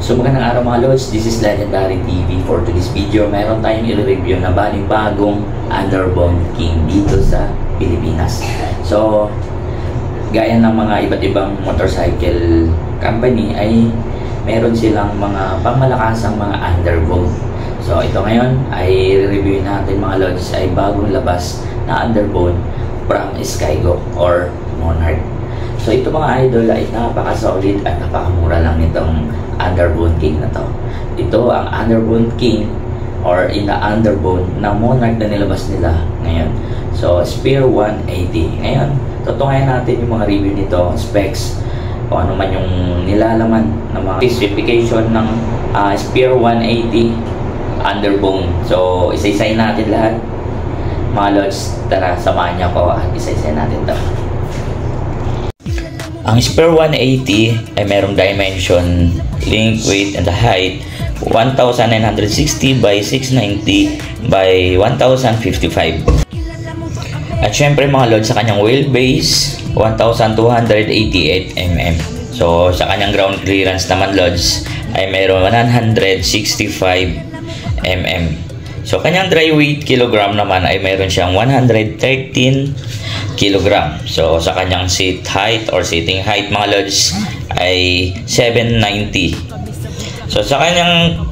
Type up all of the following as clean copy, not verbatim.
So magandang araw mga Lods, this is Legendary TV. For today's video, meron tayong i-review na bagong Underbone King dito sa Pilipinas. So, gaya ng mga iba't ibang motorcycle company ay meron silang mga pangmalakasang mga underbone. So ito ngayon ay review natin mga Lods ay bagong labas na underbone from Skygo or Monarch. So ito mga idol ay napaka-solid at napakamura lang nitong Underbone King na to. Ito ang Underbone King or in the Underbone na Monarch na nilabas nila ngayon. So Spear 180. Ngayon, tutungayan natin yung mga review nito, specs, kung ano man yung nilalaman ng mga specification ng Spear 180 Underbone. So isa-isayin natin lahat. Mga Lods, tara samahan niyo ako at isa-isayin natin to. Ang Spear 180 ay merong dimension, length, weight, and the height 1960 by 690 by 1055. At syempre mga Lods, sa kanyang wheelbase 1288 mm. So sa kanyang ground clearance naman Lods ay meron 165 mm. So kanyang dry weight kilogram naman ay meron siyang 113 kilogram. So sa kanyang seat height or seating height mga Lods ay 790. So sa kanyang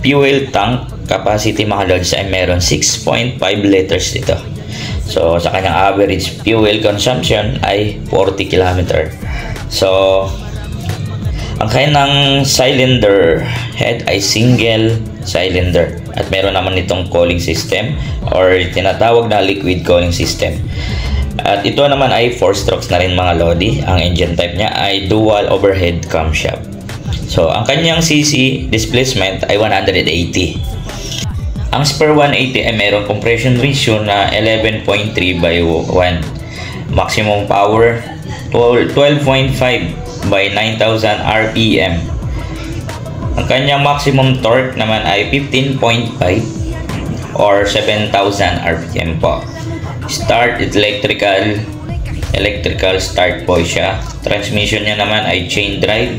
fuel tank capacity mga Lods ay meron 6.5 liters dito. So sa kanyang average fuel consumption ay 40 km. So ang kanyang cylinder head ay single cylinder at meron naman itong cooling system or tinatawag na liquid cooling system. At ito naman ay 4 strokes na rin mga Lodi. Ang engine type niya ay dual overhead camshaft. So ang kanyang cc displacement ay 180. Ang Spear 180 ay mayroong compression ratio na 11.3 by 1. Maximum power 12.5 by 9,000 RPM. Ang kanyang maximum torque naman ay 15.5 or 7,000 RPM po. Start electrical start po siya. Transmission niya naman ay chain drive.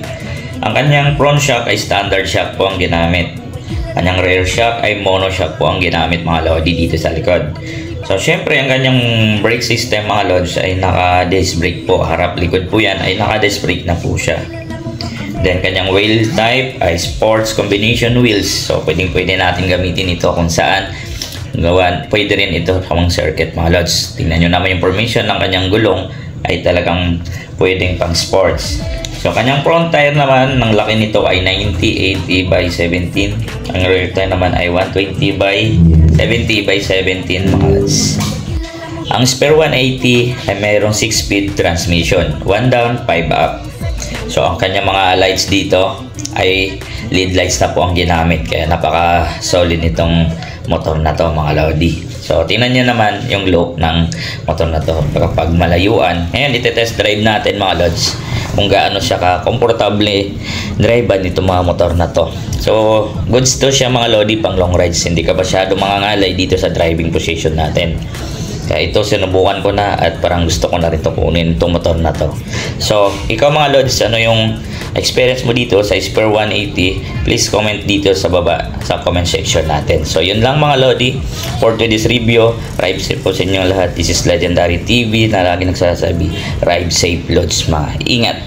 Ang kanyang front shock ay standard shock po ang ginamit. Kanyang rear shock ay mono shock po ang ginamit mga Lodi dito sa likod. So syempre ang kanyang brake system mga Lods ay naka disc brake po. Harap likod po yan ay naka disc brake na po siya. Then kanyang wheel type ay sports combination wheels. So pwede natin gamitin ito kung saan pwede rin ito pang circuit mga Lods. Tingnan nyo naman yung formation ng kanyang gulong ay talagang pwedeng pang sports. So kanyang front tire naman ng laki nito ay 90/80 by 17. Ang rear tire naman ay 120 by 70 by 17 mga Lods. Ang Spear 180 ay mayroong 6-speed transmission, 1 down, 5 up. So ang kanyang mga lights dito ay LED lights na po ang ginamit, kaya napaka solid nitong motor na to mga Lodi. So tingnan nyo naman yung look ng motor na to kapag malayuan. Ngayon ite-test drive natin mga Lods kung gaano siya ka-comfortable drivean nito mga motor na to. So goods to siya mga Lodi pang long rides, hindi ka masyado mangangalay dito sa driving position natin. Kaya ito sinubukan ko na at parang gusto ko na rin ito kunin itong motor na to. So ikaw mga Lods, ano yung experience mo dito sa Spear 180? Please comment dito sa baba sa comment section natin. So yun lang mga Lodi for today's review. Ride safe po sa inyo lahat. This is Legendary TV na lagi nagsasabi, ride safe Lods, mga ingat.